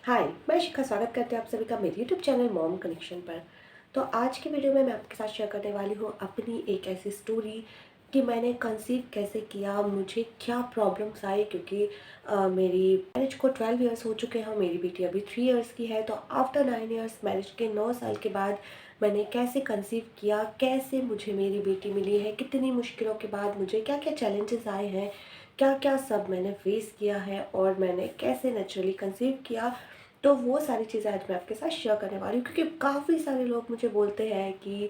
हाय, मैं शिखा स्वागत करती हूँ आप सभी का मेरे यूट्यूब चैनल मॉम कनेक्शन पर। तो आज की वीडियो में मैं आपके साथ शेयर करने वाली हूँ अपनी एक ऐसी स्टोरी कि मैंने कंसीव कैसे किया, मुझे क्या प्रॉब्लम्स आई क्योंकि मेरी मैरिज को 12 इयर्स हो चुके हैं, मेरी बेटी अभी 3 इयर्स की है। तो आफ्टर 9 इयर्स मैरिज के 9 साल के बाद मैंने कैसे कंसीव किया, कैसे मुझे मेरी बेटी मिली है, कितनी मुश्किलों के बाद मुझे क्या क्या चैलेंजेस आए हैं, क्या क्या सब मैंने फेस किया है और मैंने कैसे नेचुरली कंसीव किया। तो वो सारी चीज़ें आज मैं आपके साथ शेयर करने वाली हूँ क्योंकि काफ़ी सारे लोग मुझे बोलते हैं कि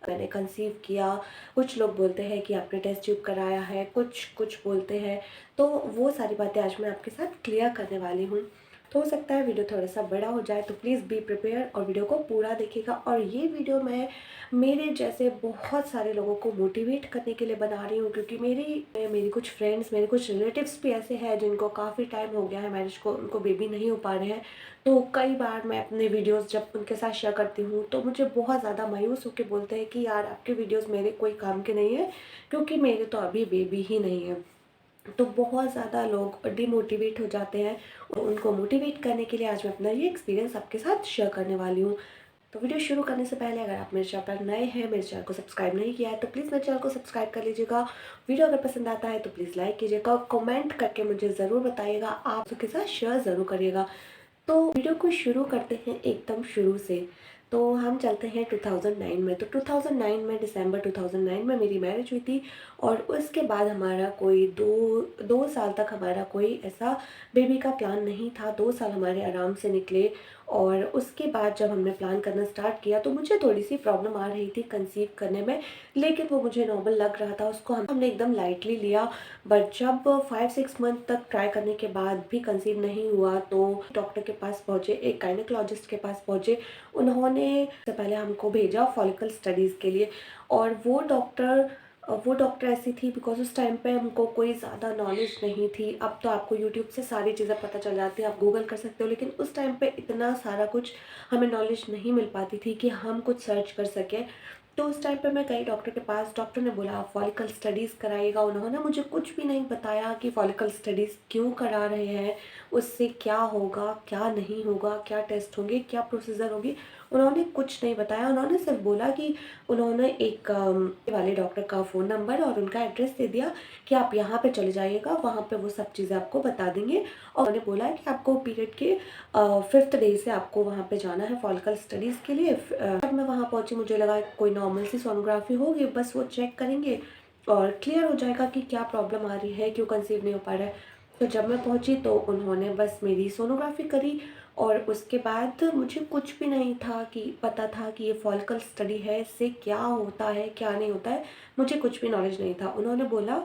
मैंने कंसीव किया, कुछ लोग बोलते हैं कि आपने टेस्ट ट्यूब कराया है, कुछ कुछ बोलते हैं। तो वो सारी बातें आज मैं आपके साथ क्लियर करने वाली हूँ। तो हो सकता है वीडियो थोड़ा सा बड़ा हो जाए, तो प्लीज़ बी प्रिपेयर और वीडियो को पूरा देखिएगा। और ये वीडियो मैं मेरे जैसे बहुत सारे लोगों को मोटिवेट करने के लिए बना रही हूँ क्योंकि मेरी कुछ फ्रेंड्स, मेरे कुछ रिलेटिव्स भी ऐसे हैं जिनको काफ़ी टाइम हो गया है मैरिज को, उनको बेबी नहीं हो पा रहे हैं। तो कई बार मैं अपने वीडियोस जब उनके साथ शेयर करती हूँ तो मुझे बहुत ज़्यादा मायूस होकर बोलते हैं कि यार आपके वीडियोस मेरे कोई काम के नहीं है क्योंकि मेरे तो अभी बेबी ही नहीं है। तो बहुत ज़्यादा लोग डिमोटिवेट हो जाते हैं और उनको मोटिवेट करने के लिए आज मैं अपना ये एक्सपीरियंस आपके साथ शेयर करने वाली हूँ। तो वीडियो शुरू करने से पहले अगर आप मेरे चैनल पर नए हैं, मेरे चैनल को सब्सक्राइब नहीं किया है तो प्लीज़ मेरे चैनल को सब्सक्राइब कर लीजिएगा। वीडियो अगर पसंद आता है तो प्लीज़ लाइक कीजिएगा, कमेंट करके मुझे ज़रूर बताइएगा, आप उसके साथ शेयर ज़रूर करिएगा। तो वीडियो को शुरू करते हैं एकदम शुरू से। तो हम चलते हैं 2009 में। तो 2009 में दिसंबर 2009 में मेरी मैरिज हुई थी और उसके बाद हमारा कोई दो दो साल तक हमारा कोई ऐसा बेबी का प्लान नहीं था। 2 साल हमारे आराम से निकले और उसके बाद जब हमने प्लान करना स्टार्ट किया तो मुझे थोड़ी सी प्रॉब्लम आ रही थी कंसीव करने में, लेकिन वो मुझे नॉर्मल लग रहा था, उसको हमने एकदम लाइटली लिया। बट जब 5-6 मंथ तक ट्राई करने के बाद भी कंसीव नहीं हुआ तो डॉक्टर के पास पहुँचे, एक गायनेकोलॉजिस्ट के पास पहुँचे। उन्होंने सबसे पहले हमको भेजा फॉलिकल स्टडीज़ के लिए और वो डॉक्टर ऐसी थी बिकॉज उस टाइम पे हमको कोई ज़्यादा नॉलेज नहीं थी। अब तो आपको यूट्यूब से सारी चीज़ें पता चल जाती है, आप गूगल कर सकते हो, लेकिन उस टाइम पे इतना सारा कुछ हमें नॉलेज नहीं मिल पाती थी कि हम कुछ सर्च कर सकें। तो उस टाइम पे मैं गई डॉक्टर के पास, डॉक्टर ने बोला आप फॉलिकल स्टडीज़ कराइएगा। उन्होंने मुझे कुछ भी नहीं बताया कि फॉलिकल स्टडीज़ क्यों करा रहे हैं, उससे क्या होगा, क्या नहीं होगा, क्या टेस्ट होंगे, क्या प्रोसीजर होगी। उन्होंने कुछ नहीं बताया। उन्होंने सिर्फ बोला कि उन्होंने एक वाले डॉक्टर का फ़ोन नंबर और उनका एड्रेस दे दिया कि आप यहाँ पे चले जाइएगा, वहाँ पे वो सब चीज़ें आपको बता देंगे। और उन्होंने बोला कि आपको पीरियड के 5th डे से आपको वहाँ पे जाना है फॉलिकल स्टडीज़ के लिए। जब मैं वहाँ पहुँची मुझे लगा कोई नॉर्मल सी सोनोग्राफी होगी, बस वो चेक करेंगे और क्लियर हो जाएगा कि क्या प्रॉब्लम आ रही है, क्यों कंसीव नहीं हो पा रहा है। तो जब मैं पहुँची तो उन्होंने बस मेरी सोनोग्राफी करी और उसके बाद मुझे कुछ भी नहीं था कि पता था कि ये फॉलिकल स्टडी है, इससे क्या होता है, क्या नहीं होता है, मुझे कुछ भी नॉलेज नहीं था। उन्होंने बोला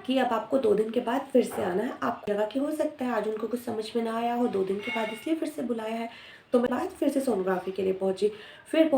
कि अब आपको 2 दिन के बाद फिर से आना है। आपको लगा कि हो सकता है आज उनको कुछ समझ में ना आया हो, 2 दिन के बाद इसलिए फिर से बुलाया है। तो मैं बाद फिर से सोनोग्राफ़ी के लिए फिर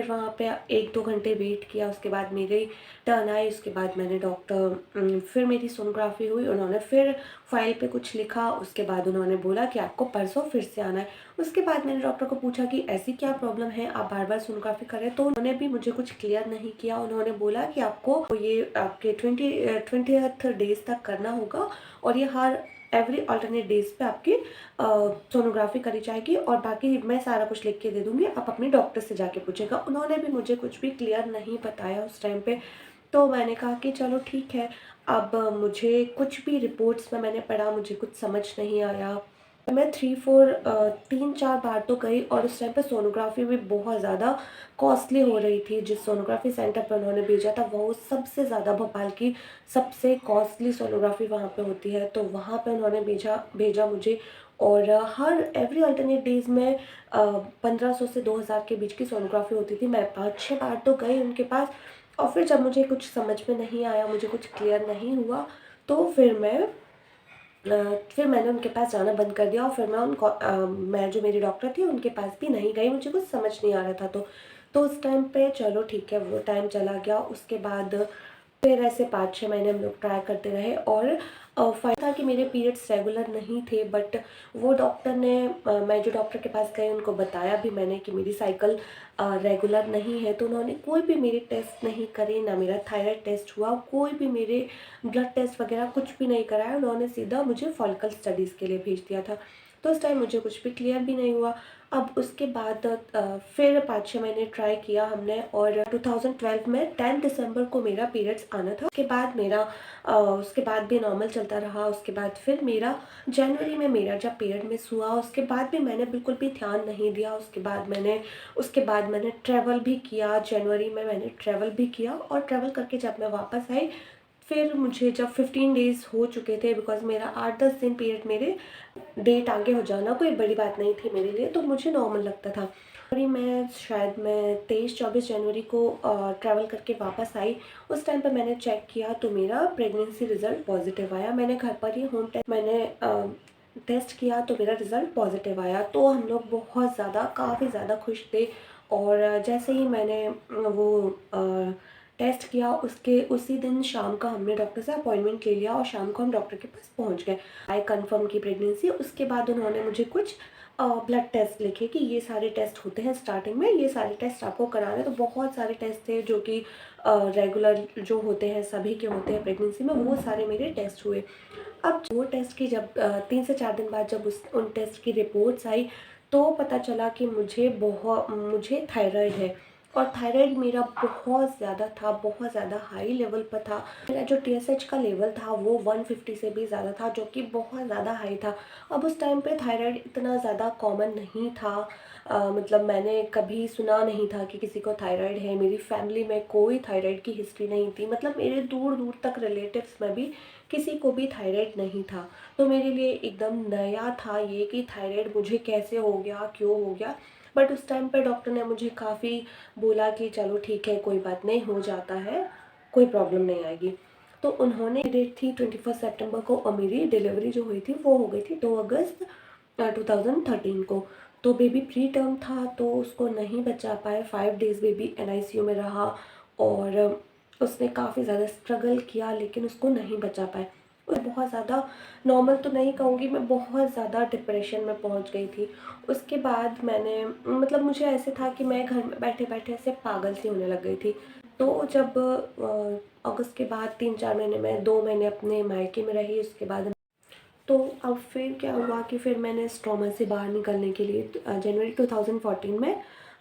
वहाँ पे 1-2 घंटे वेट किया, उसके बाद मेरी टर्न आई, उसके बाद मैंने फिर मेरी सोनोग्राफ़ी हुई, उन्होंने फिर फाइल पे कुछ लिखा, उसके बाद उन्होंने बोला कि आपको परसों फिर से आना है। उसके बाद मैंने डॉक्टर को पूछा कि ऐसी क्या प्रॉब्लम है, आप बार-बार सोनोग्राफ़ी कर रहे हैं? तो उन्होंने भी मुझे कुछ क्लियर नहीं किया। उन्होंने बोला कि आपको ये आपके 20th डेज़ तक करना होगा और ये हर एवरी अल्टरनेट डेज़ पे आपकी सोनोग्राफ़ी करी जाएगी और बाकी मैं सारा कुछ लिख के दे दूँगी, आप अपने डॉक्टर से जाके पूछिएगा। उन्होंने भी मुझे कुछ भी क्लियर नहीं बताया उस टाइम पे। तो मैंने कहा कि चलो ठीक है, अब मुझे कुछ भी रिपोर्ट्स में मैंने पढ़ा, मुझे कुछ समझ नहीं आया। मैं 3-4 बार तो गई और उस टाइम पे सोनोग्राफ़ी भी बहुत ज़्यादा कॉस्टली हो रही थी। जिस सोनोग्राफ़ी सेंटर पर उन्होंने भेजा था वो सबसे ज़्यादा भोपाल की सबसे कॉस्टली सोनोग्राफ़ी वहाँ पे होती है, तो वहाँ पे उन्होंने भेजा भेजा मुझे। और हर एवरी अल्टरनेट डेज़ में 1500 से 2000 के बीच की सोनोग्राफ़ी होती थी। मैं 5-6 बार तो गई उनके पास और फिर जब मुझे कुछ समझ में नहीं आया, मुझे कुछ क्लियर नहीं हुआ, तो फिर मैंने उनके पास जाना बंद कर दिया और फिर मैं जो मेरी डॉक्टर थी उनके पास भी नहीं गई, मुझे कुछ समझ नहीं आ रहा था। तो उस टाइम पे चलो ठीक है, वो टाइम चला गया। उसके बाद फिर ऐसे 5-6 महीने हम लोग ट्राई करते रहे और फाइनल था कि मेरे पीरियड्स रेगुलर नहीं थे। बट वो डॉक्टर ने मैं जो डॉक्टर के पास गई उनको बताया भी मैंने कि मेरी साइकिल रेगुलर नहीं है, तो उन्होंने कोई भी मेरे टेस्ट नहीं करे, ना मेरा थायराइड टेस्ट हुआ, कोई भी मेरे ब्लड टेस्ट वगैरह कुछ भी नहीं कराया। उन्होंने सीधा मुझे फॉलिकल स्टडीज़ के लिए भेज दिया था। तो उस टाइम मुझे कुछ भी क्लियर भी नहीं हुआ। अब उसके बाद फिर 5-6 महीने ट्राई किया हमने, और 2012 में 10 दिसंबर को मेरा पीरियड्स आना था। उसके बाद मेरा उसके बाद भी नॉर्मल चलता रहा। उसके बाद फिर मेरा जनवरी में मेरा जब पीरियड मिस हुआ, उसके बाद भी मैंने बिल्कुल भी ध्यान नहीं दिया। उसके बाद मैंने ट्रैवल भी किया। जनवरी में मैंने ट्रैवल भी किया, और ट्रैवल करके जब मैं वापस आई, फिर मुझे जब 15 डेज़ हो चुके थे, बिकॉज़ मेरा 8-10 दिन पीरियड मेरे डेट आगे हो जाना कोई बड़ी बात नहीं थी मेरे लिए, तो मुझे नॉर्मल लगता था। फरवरी में शायद मैं 23-24 जनवरी को ट्रैवल करके वापस आई। उस टाइम पे मैंने चेक किया तो मेरा प्रेगनेंसी रिज़ल्ट पॉज़िटिव आया। मैंने घर पर ही होम टेस्ट टेस्ट किया तो मेरा रिज़ल्ट पॉज़िटिव आया। तो हम लोग बहुत ज़्यादा, काफ़ी ज़्यादा खुश थे। और जैसे ही मैंने वो टेस्ट किया, उसके उसी दिन शाम का हमने डॉक्टर से अपॉइंटमेंट ले लिया, और शाम को हम डॉक्टर के पास पहुंच गए। आई कंफर्म की प्रेगनेंसी। उसके बाद उन्होंने मुझे कुछ ब्लड टेस्ट लिखे कि ये सारे टेस्ट होते हैं स्टार्टिंग में, ये सारे टेस्ट आपको कराने। तो बहुत सारे टेस्ट थे जो कि रेगुलर जो होते हैं, सभी के होते हैं प्रेगनेंसी में, वो सारे मेरे टेस्ट हुए। अब वो टेस्ट की जब 3 से 4 दिन बाद जब उन टेस्ट की रिपोर्ट्स आई, तो पता चला कि मुझे थायराइड है। और थायराइड मेरा बहुत ज़्यादा था, बहुत ज़्यादा हाई लेवल पर था। मेरा जो टीएसएच का लेवल था वो 150 से भी ज़्यादा था, जो कि बहुत ज़्यादा हाई था। अब उस टाइम पे थायराइड इतना ज़्यादा कॉमन नहीं था। मतलब मैंने कभी सुना नहीं था कि किसी को थायराइड है। मेरी फैमिली में कोई थायराइड की हिस्ट्री नहीं थी। मतलब मेरे दूर दूर तक रिलेटिव्स में भी किसी को भी थायराइड नहीं था। तो मेरे लिए एकदम नया था ये कि थायराइड मुझे कैसे हो गया, क्यों हो गया। बट उस टाइम पे डॉक्टर ने मुझे काफ़ी बोला कि चलो ठीक है, कोई बात नहीं, हो जाता है, कोई प्रॉब्लम नहीं आएगी। तो उन्होंने डेट थी 21 सितंबर को, और मेरी डिलीवरी जो हुई थी वो हो गई थी 2 अगस्त 2013 को। तो बेबी प्री टर्म था, तो उसको नहीं बचा पाए। 5 डेज़ बेबी एनआईसीयू में रहा, और उसने काफ़ी ज़्यादा स्ट्रगल किया, लेकिन उसको नहीं बचा पाए। और बहुत ज़्यादा, नॉर्मल तो नहीं कहूँगी मैं, बहुत ज़्यादा डिप्रेशन में पहुँच गई थी। उसके बाद मैंने, मतलब मुझे ऐसे था कि मैं घर में बैठे-बैठे ऐसे पागल सी होने लग गई थी। तो जब अगस्त के बाद 3-4 महीने, मैं 2 महीने अपने मायके में रही। उसके बाद तो अब फिर क्या हुआ कि फिर मैंने इस ट्रॉमा से बाहर निकलने के लिए जनवरी 2014 में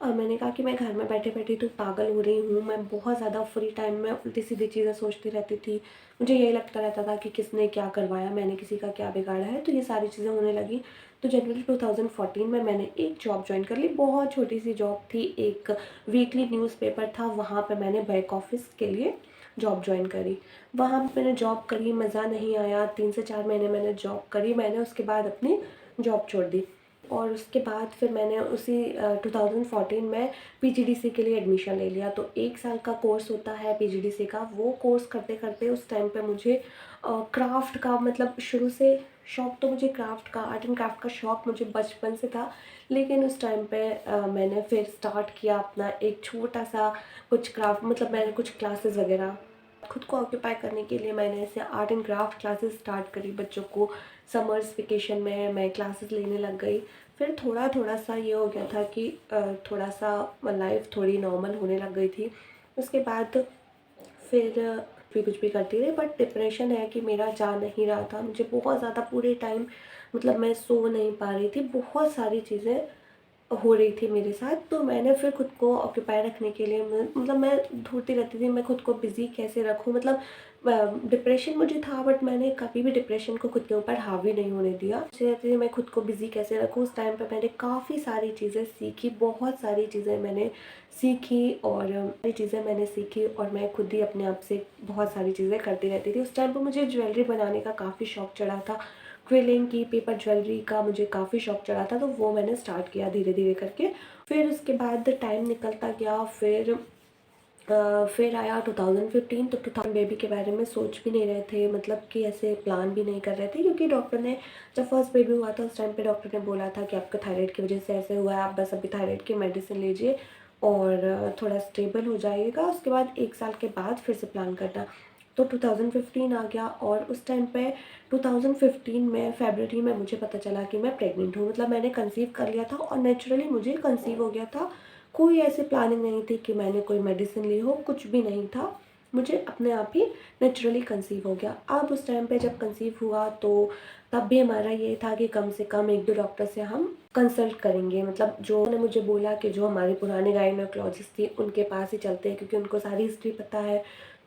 मैंने कहा कि मैं घर में बैठे-बैठे तो पागल हो रही हूँ। मैं बहुत ज़्यादा फ्री टाइम में उल्टी-सीधी चीज़ें सोचती रहती थी। मुझे यही लगता रहता था कि किसने क्या करवाया, मैंने किसी का क्या बिगाड़ा है, तो ये सारी चीज़ें होने लगी। तो जनवरी 2014 में मैंने एक जॉब जॉइन कर ली। बहुत छोटी-सी जॉब थी, एक वीकली न्यूज़पेपर था, वहाँ पे मैंने बैक ऑफ़िस के लिए जॉब जॉइन करी। वहाँ पे मैंने जॉब करी, मज़ा नहीं आया। 3 से 4 महीने मैंने जॉब करी। मैंने उसके बाद अपनी जॉब छोड़ दी, और उसके बाद फिर मैंने उसी 2014 में पीजीडीसी के लिए एडमिशन ले लिया। तो 1 साल का कोर्स होता है पीजीडीसी का। वो कोर्स करते-करते उस टाइम पे मुझे क्राफ़्ट का, मतलब शुरू से शौक तो मुझे क्राफ़्ट का, आर्ट एंड क्राफ़्ट का शौक मुझे बचपन से था। लेकिन उस टाइम पे मैंने फिर स्टार्ट किया अपना एक छोटा-सा कुछ क्राफ़्ट, मतलब मैंने कुछ क्लासेस वग़ैरह खुद को ऑक्यूपाई करने के लिए मैंने ऐसे art and craft classes start करी। बच्चों को समर्स वेकेशन में मैं क्लासेस लेने लग गई। फिर थोड़ा-थोड़ा सा ये हो गया था कि थोड़ा सा लाइफ थोड़ी नॉर्मल होने लग गई थी। उसके बाद फिर भी कुछ भी करती रही, बट डिप्रेशन है कि मेरा जा नहीं रहा था। मुझे बहुत ज़्यादा पूरे टाइम, मतलब मैं सो नहीं पा रही थी, बहुत सारी चीज़ें हो रही थी मेरे साथ। तो मैंने फिर खुद को ऑक्यूपाई रखने के लिए मतलब मैं ढूँढती रहती थी मैं खुद को बिज़ी कैसे रखूँ। मतलब डिप्रेशन मुझे था, बट मैंने कभी भी डिप्रेशन को खुद के ऊपर हावी नहीं होने दिया। सोचती रहती थी मैं खुद को बिज़ी कैसे रखूँ। उस टाइम पे मैंने काफ़ी सारी चीज़ें सीखी, बहुत सारी चीज़ें मैंने सीखी, और मैं खुद ही अपने आप से बहुत सारी चीज़ें करती रहती थी। उस टाइम पे मुझे ज्वेलरी बनाने का काफ़ी शौक चढ़ा था। क्विलिंग की, पेपर ज्वेलरी का मुझे काफ़ी शौक चढ़ा था, तो वो मैंने स्टार्ट किया धीरे-धीरे करके। फिर उसके बाद टाइम निकलता गया। फिर आया 2015। तो 2000 बेबी के बारे में सोच भी नहीं रहे थे, मतलब कि ऐसे प्लान भी नहीं कर रहे थे, क्योंकि डॉक्टर ने, जब फर्स्ट बेबी हुआ था उस टाइम पे डॉक्टर ने बोला था कि आपका थायराइड की वजह से ऐसे हुआ है, आप बस अभी थायराइड की मेडिसिन लीजिए और थोड़ा स्टेबल हो जाइएगा, उसके बाद 1 साल के बाद फिर से प्लान करना। तो 2015 आ गया, और उस टाइम पे 2015 में फरवरी में मुझे पता चला कि मैं प्रेग्नेंट हूँ। मतलब मैंने कंसीव कर लिया था, और नेचुरली मुझे कंसीव हो गया था। कोई ऐसी प्लानिंग नहीं थी कि मैंने कोई मेडिसिन ली हो, कुछ भी नहीं था। मुझे अपने आप ही नेचुरली कंसीव हो गया। अब उस टाइम पे जब कंसीव हुआ तो तब भी हमारा ये था कि कम से कम 1-2 डॉक्टर से हम कंसल्ट करेंगे। मतलब जो उन्होंने मुझे बोला कि जो हमारे पुराने गायनेकोलॉजिस्ट थे उनके पास ही चलते हैं क्योंकि उनको सारी हिस्ट्री पता है।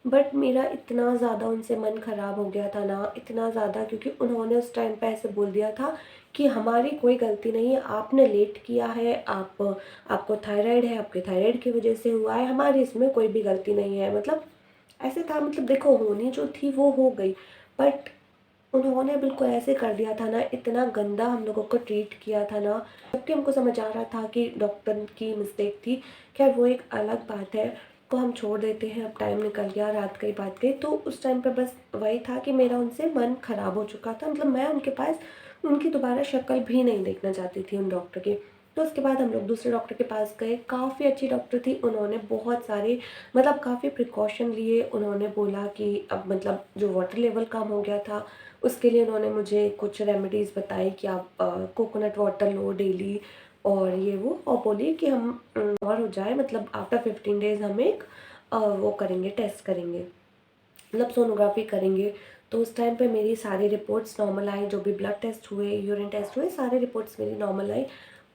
बट मेरा इतना ज़्यादा उनसे मन ख़राब हो गया था ना, इतना ज़्यादा, क्योंकि उन्होंने उस टाइम पे ऐसे बोल दिया था कि हमारी कोई गलती नहीं है, आपने लेट किया है, आपको थायराइड है, आपके थायराइड की वजह से हुआ है, हमारी इसमें कोई भी गलती नहीं है। मतलब ऐसे था, मतलब देखो होनी जो थी वो हो गई, बट उन्होंने बिल्कुल ऐसे कर दिया था ना, इतना गंदा हम लोगों को ट्रीट किया था ना, जबकि हमको समझ आ रहा था कि डॉक्टर की मिस्टेक थी। खैर वो एक अलग बात है, को हम छोड़ देते हैं, अब टाइम निकल गया, रात गई बात गई। तो उस टाइम पे बस वही था कि मेरा उनसे मन ख़राब हो चुका था, मतलब मैं उनके पास उनकी दोबारा शक्ल भी नहीं देखना चाहती थी उन डॉक्टर की। तो उसके बाद हम लोग दूसरे डॉक्टर के पास गए, काफ़ी अच्छी डॉक्टर थी, उन्होंने बहुत सारे मतलब काफ़ी प्रिकॉशन लिए। उन्होंने बोला कि अब मतलब जो वाटर लेवल कम हो गया था उसके लिए उन्होंने मुझे कुछ रेमेडीज़ बताई कि आप कोकोनट वाटर लो डेली, और ये वो, और बोलिए कि हम और हो जाए, मतलब आफ्टर 15 डेज़ हम एक वो करेंगे, टेस्ट करेंगे, मतलब सोनोग्राफी करेंगे। तो उस टाइम पे मेरी सारी रिपोर्ट्स नॉर्मल आई, जो भी ब्लड टेस्ट हुए, यूरिन टेस्ट हुए, सारी रिपोर्ट्स मेरी नॉर्मल आई।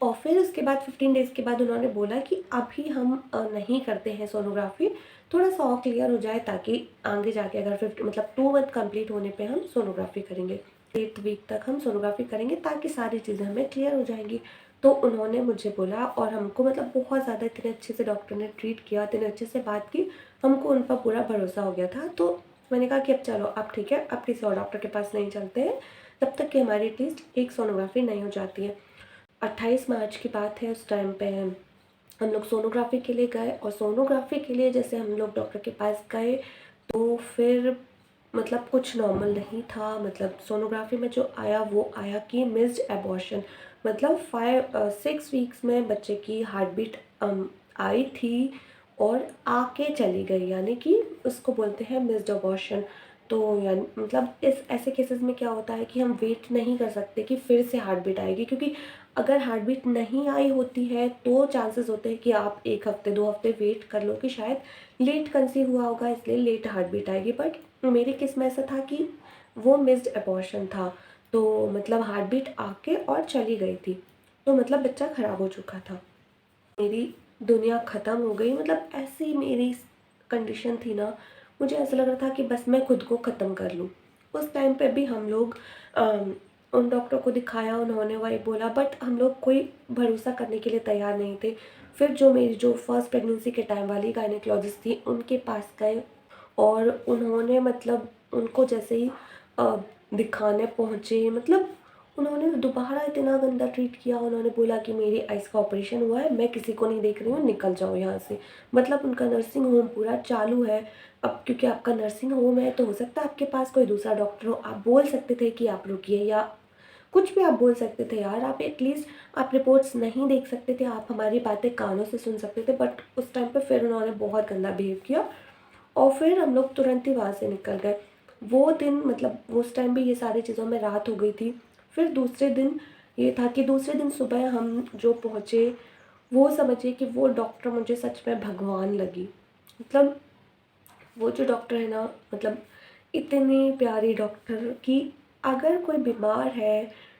और फिर उसके बाद 15 डेज़ के बाद उन्होंने बोला कि अभी हम नहीं करते हैं सोनोग्राफी, थोड़ा-सा और क्लियर हो जाए ताकि आगे जाके अगर 50 मतलब 2 मंथ कंप्लीट होने पे हम सोनोग्राफी करेंगे। 8th वीक तक हम सोनोग्राफी करेंगे ताकि सारी चीज़ें हमें क्लियर हो जाएँगी। तो उन्होंने मुझे बोला, और हमको मतलब बहुत ज़्यादा इतने अच्छे से डॉक्टर ने ट्रीट किया, इतने अच्छे से बात की, हमको उन पर पूरा भरोसा हो गया था। तो मैंने कहा कि अब चलो, अब ठीक है, अब किसी और डॉक्टर के पास नहीं चलते हैं, तब तक कि हमारी एटलीस्ट एक सोनोग्राफी नहीं हो जाती है। 28 मार्च की बात है, उस टाइम पे हम लोग सोनोग्राफी के लिए गए, और सोनोग्राफी के लिए जैसे हम लोग डॉक्टर के पास गए तो फिर मतलब कुछ नॉर्मल नहीं था। मतलब सोनोग्राफी में जो आया वो आया कि मिस्ड एबॉर्शन, मतलब 6 वीक्स में बच्चे की हार्ट बीट आई थी और आके चली गई, यानी कि उसको बोलते हैं मिस्ड अबॉर्शन। तो यानी मतलब इस ऐसे केसेस में क्या होता है कि हम वेट नहीं कर सकते कि फिर से हार्ट बीट आएगी, क्योंकि अगर हार्ट बीट नहीं आई होती है तो चांसेस होते हैं कि आप 1 हफ्ते 2 हफ्ते वेट कर लो कि शायद लेट कंसीव हुआ होगा, इसलिए लेट हार्ट बीट आएगी। बट मेरे केस में ऐसा था कि वो मिस्ड अबॉर्शन था, तो मतलब हार्ट बीट आके और चली गई थी, तो मतलब बच्चा ख़राब हो चुका था। मेरी दुनिया ख़त्म हो गई, मतलब ऐसी मेरी कंडीशन थी ना, मुझे ऐसा लग रहा था कि बस मैं खुद को ख़त्म कर लूँ। उस टाइम पे भी हम लोग उन डॉक्टर को दिखाया, उन्होंने वही बोला, बट हम लोग कोई भरोसा करने के लिए तैयार नहीं थे। फिर जो मेरी जो फर्स्ट प्रेगनेंसी के टाइम वाली गायनेकोलॉजिस्ट थी उनके पास गए, और उन्होंने मतलब उनको जैसे ही अ, दिखाने पहुँचे, मतलब उन्होंने दोबारा इतना गंदा ट्रीट किया। उन्होंने बोला कि मेरी आइज़ का ऑपरेशन हुआ है, मैं किसी को नहीं देख रही हूँ, निकल जाओ यहाँ से। मतलब उनका नर्सिंग होम पूरा चालू है। अब क्योंकि आपका नर्सिंग होम है तो हो सकता है आपके पास कोई दूसरा डॉक्टर हो, आप बोल सकते थे कि आप रुकिए, या कुछ भी आप बोल सकते थे यार। आप एटलीस्ट आप रिपोर्ट्स नहीं देख सकते थे, आप हमारी बातें कानों से सुन सकते थे। बट उस टाइम पे फिर उन्होंने बहुत गंदा बिहेव किया, और फिर हम लोग तुरंत ही वहाँ से निकल गए। वो दिन मतलब उस टाइम भी ये सारी चीज़ों में रात हो गई थी। फिर दूसरे दिन ये था कि दूसरे दिन सुबह हम जो पहुँचे, वो समझिए कि वो डॉक्टर मुझे सच में भगवान लगी। मतलब वो जो डॉक्टर है ना, मतलब इतनी प्यारी डॉक्टर कि अगर कोई बीमार है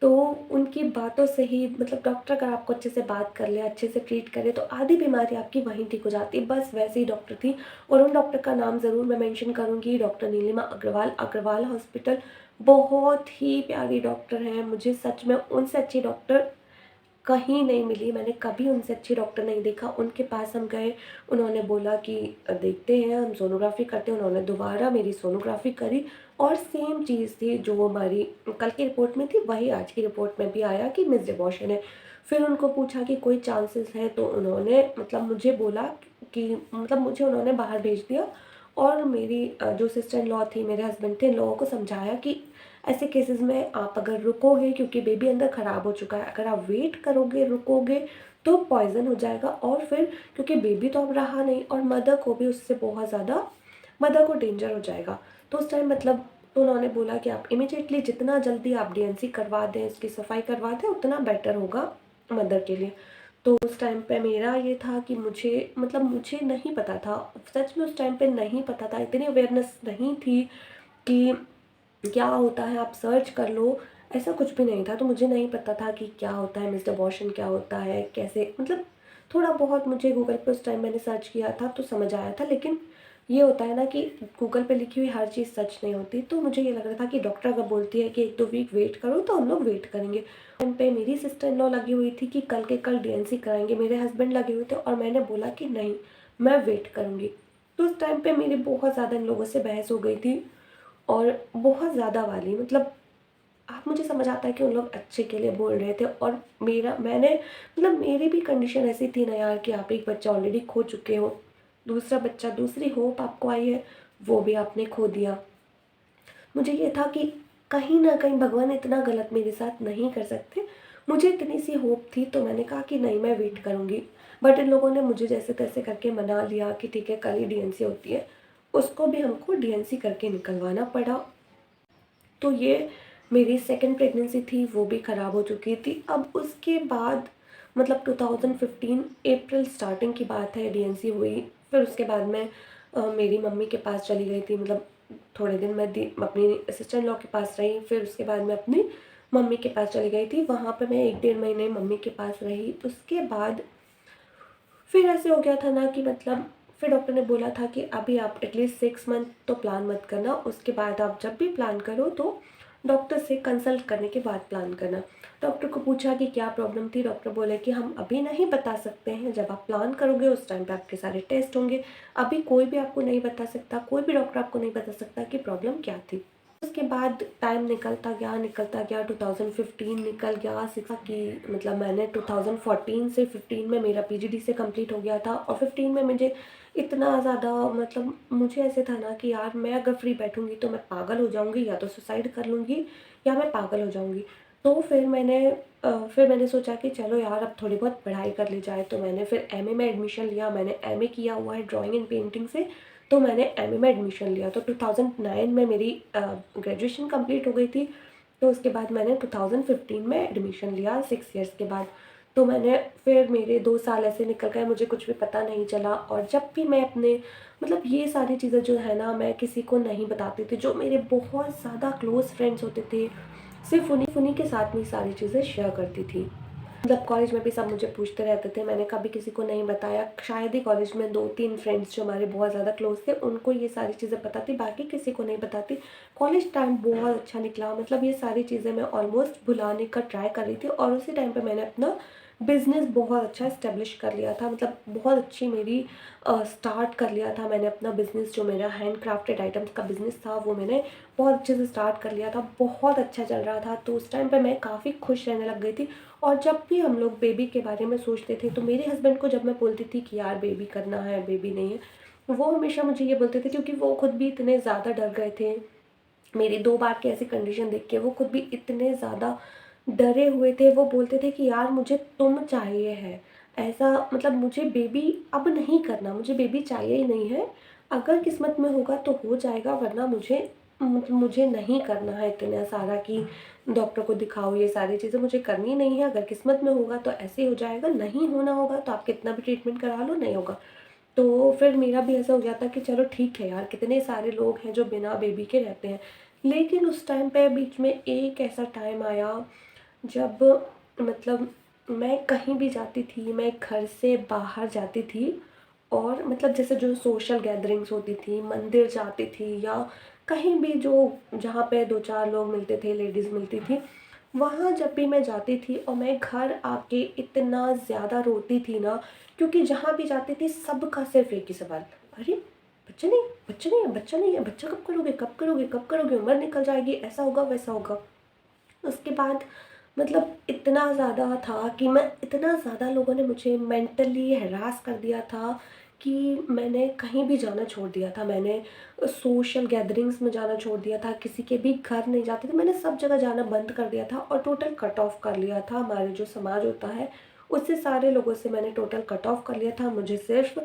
तो उनकी बातों से ही, मतलब डॉक्टर अगर आपको अच्छे से बात कर ले, अच्छे से ट्रीट करे, तो आधी बीमारी आपकी वहीं ठीक हो जाती है। बस वैसे ही डॉक्टर थी, और उन डॉक्टर का नाम ज़रूर मैं मेंशन करूँगी, डॉक्टर नीलिमा अग्रवाल, अग्रवाल हॉस्पिटल। बहुत ही प्यारी डॉक्टर हैं, मुझे सच में उनसे अच्छी डॉक्टर कहीं नहीं मिली, मैंने कभी उनसे अच्छी डॉक्टर नहीं देखा। उनके पास हम गए, उन्होंने बोला कि देखते हैं, हम सोनोग्राफ़ी करते हैं। उन्होंने दोबारा मेरी सोनोग्राफ़ी करी, और सेम चीज़ थी जो हमारी कल की रिपोर्ट में थी, वही आज की रिपोर्ट में भी आया कि मिस्ड अबॉर्शन है। फिर उनको पूछा कि कोई चांसेस है, तो उन्होंने मतलब मुझे बोला कि मतलब मुझे उन्होंने बाहर भेज दिया, और मेरी जो सिस्टर इन लॉ थी, मेरे हस्बैंड थे, इन लोगों को समझाया कि ऐसे केसेस में आप अगर रुकोगे, क्योंकि बेबी अंदर ख़राब हो चुका है, अगर आप वेट करोगे, रुकोगे, तो पॉइज़न हो जाएगा, और फिर क्योंकि बेबी तो अब रहा नहीं, और मदर को भी उससे बहुत ज़्यादा, मदर को डेंजर हो जाएगा। तो उस टाइम मतलब तो उन्होंने बोला कि आप इमीडिएटली जितना जल्दी आप डीएनसी करवा दें, इसकी सफाई करवा दें, उतना बेटर होगा मदर के लिए। तो उस टाइम पे मेरा ये था कि मुझे नहीं पता था, सच में उस टाइम पे नहीं पता था, इतनी अवेयरनेस नहीं थी कि क्या होता है, आप सर्च कर लो, ऐसा कुछ भी नहीं था। तो मुझे नहीं पता था कि क्या होता है, मिस्टर अबॉर्शन क्या होता है, कैसे, थोड़ा बहुत मुझे गूगल पे उस टाइम मैंने सर्च किया था तो समझ आया था। लेकिन ये होता है ना कि गूगल पे लिखी हुई हर चीज़ सच नहीं होती। तो मुझे ये लग रहा था कि डॉक्टर अगर बोलती है कि 1-2 वीक वेट करो तो हम लोग वेट करेंगे। टाइम पे मेरी सिस्टर इन लॉ लगी हुई थी कि कल के कल डीएनसी कराएंगे, मेरे हस्बैंड लगे हुए थे और मैंने बोला कि नहीं, मैं वेट करूँगी। तो उस टाइम पे मेरी बहुत ज़्यादा इन लोगों से बहस हो गई थी, और बहुत ज़्यादा वाली, आप, मुझे समझ आता है कि उन लोग अच्छे के लिए बोल रहे थे। और मेरी भी कंडीशन ऐसी थी ना यार कि आप एक बच्चा ऑलरेडी खो चुके हो, दूसरा बच्चा, दूसरी होप आपको आई है, वो भी आपने खो दिया। मुझे ये था कि कहीं ना कहीं भगवान इतना गलत मेरे साथ नहीं कर सकते। मुझे इतनी सी होप थी तो मैंने कहा कि नहीं, मैं वेट करूँगी। बट इन लोगों ने मुझे जैसे तैसे करके मना लिया कि ठीक है, कल ही डीएनसी होती है। उसको भी हमको डीएनसी करके निकलवाना पड़ा। तो ये मेरी सेकंड प्रेगनेंसी थी, वो भी ख़राब हो चुकी थी। अब उसके बाद 2015 अप्रैल स्टार्टिंग की बात है, डीएनसी हुई। फिर उसके बाद मैं मेरी मम्मी के पास चली गई थी। थोड़े दिन मैं अपनी सिस्टर इन लॉ के पास रही। फिर उसके बाद मैं अपनी मम्मी के पास चली गई थी। वहाँ पे मैं 1-1.5 महीने मम्मी के पास रही। उसके बाद फिर ऐसे हो गया था ना कि फिर डॉक्टर ने बोला था कि अभी आप एटलीस्ट 6 मंथ तो प्लान मत करना, उसके बाद आप जब भी प्लान करो तो डॉक्टर से कंसल्ट करने के बाद प्लान करना। डॉक्टर को पूछा कि क्या प्रॉब्लम थी, डॉक्टर बोले कि हम अभी नहीं बता सकते हैं, जब आप प्लान करोगे उस टाइम पे आपके सारे टेस्ट होंगे। अभी कोई भी आपको नहीं बता सकता, कोई भी डॉक्टर आपको नहीं बता सकता कि प्रॉब्लम क्या थी। उसके बाद टाइम निकलता गया, 2015 निकल गया। सीखा कि मैंने 2014 से 15 में मेरा पीजीडी से कंप्लीट हो गया था। और 15 में मुझे इतना ज़्यादा, मुझे ऐसे था ना कि यार मैं अगर फ्री बैठूंगी तो मैं पागल हो जाऊंगी, या तो सुसाइड कर लूँगी या मैं पागल हो जाऊंगी। तो फिर मैंने सोचा कि चलो यार, अब थोड़ी बहुत पढ़ाई कर ली जाए। तो मैंने फिर एमए में एडमिशन लिया। मैंने एमए किया हुआ है ड्राइंग एंड पेंटिंग से। तो मैंने एमए में एडमिशन लिया। तो 2009 में मेरी ग्रेजुएशन कंप्लीट हो गई थी। तो उसके बाद मैंने 2015 में एडमिशन लिया, 6 इयर्स के बाद। तो फिर मेरे 2 साल ऐसे निकल गए, मुझे कुछ भी पता नहीं चला। और जब भी मैं अपने, ये सारी चीज़ें जो है ना, मैं किसी को नहीं बताती थी। जो मेरे बहुत ज़्यादा क्लोज़ फ्रेंड्स होते थे, सिर्फ उन्हीं के साथ में ये सारी चीज़ें शेयर करती थी। कॉलेज में भी सब मुझे पूछते रहते थे, मैंने कभी किसी को नहीं बताया। शायद ही कॉलेज में 2-3 फ्रेंड्स जो हमारे बहुत ज़्यादा क्लोज थे, उनको ये सारी चीज़ें पता थी, बाकी किसी को नहीं बताती। कॉलेज टाइम बहुत अच्छा निकला। ये सारी चीज़ें मैं ऑलमोस्ट भुलाने का ट्राई कर रही थी। और उसी टाइम पे मैंने अपना बिज़नेस बहुत अच्छा इस्टेब्लिश कर लिया था। बहुत अच्छी मेरी स्टार्ट कर लिया था मैंने अपना बिज़नेस। जो मेरा हैंड क्राफ्टेड आइटम्स का बिज़नेस था, वो मैंने बहुत अच्छे से स्टार्ट कर लिया था। बहुत अच्छा चल रहा था। तो उस टाइम पे मैं काफ़ी खुश रहने लग गई थी। और जब भी हम लोग बेबी के बारे में सोचते थे, तो मेरे हस्बैंड को जब मैं बोलती थी कि यार बेबी करना है, बेबी नहीं है, वो हमेशा मुझे ये बोलते थे, क्योंकि वो खुद भी इतने ज़्यादा डर गए थे। मेरी 2 बार की ऐसी कंडीशन देख के वो खुद भी इतने ज़्यादा डरे हुए थे। वो बोलते थे कि यार मुझे तुम चाहिए है, ऐसा, मुझे बेबी अब नहीं करना, मुझे बेबी चाहिए ही नहीं है। अगर किस्मत में होगा तो हो जाएगा, वरना मुझे नहीं करना है इतना सारा कि डॉक्टर को दिखाओ, ये सारी चीज़ें मुझे करनी नहीं है। अगर किस्मत में होगा तो ऐसे ही हो जाएगा, नहीं होना होगा तो आप कितना भी ट्रीटमेंट करा लो, नहीं होगा। तो फिर मेरा भी ऐसा हो गया था कि चलो ठीक है यार, कितने सारे लोग हैं जो बिना बेबी के रहते हैं। लेकिन उस टाइम पे बीच में एक ऐसा टाइम आया जब, मतलब मैं कहीं भी जाती थी, मैं घर से बाहर जाती थी, और जैसे जो सोशल गैदरिंग्स होती थी, मंदिर जाती थी, या कहीं भी जो जहाँ पे 2-4 लोग मिलते थे, लेडीज़ मिलती थी, वहाँ जब भी मैं जाती थी और मैं घर आके इतना ज़्यादा रोती थी ना, क्योंकि जहाँ भी जाती थी सबका सिर्फ एक ही सवाल, अरे बच्चा नहीं, बच्चा नहीं है, बच्चा नहीं है, बच्चा कब करोगे, कब करोगे, कब करोगे, उम्र निकल जाएगी, ऐसा होगा, वैसा होगा। उसके बाद इतना ज़्यादा था कि इतना ज़्यादा लोगों ने मुझे मेंटली हरास कर दिया था कि मैंने कहीं भी जाना छोड़ दिया था। मैंने सोशल गैदरिंग्स में जाना छोड़ दिया था, किसी के भी घर नहीं जाती थी, मैंने सब जगह जाना बंद कर दिया था और टोटल कट ऑफ कर लिया था। हमारे जो समाज होता है, उससे सारे लोगों से मैंने टोटल कट ऑफ कर लिया था। मुझे सिर्फ,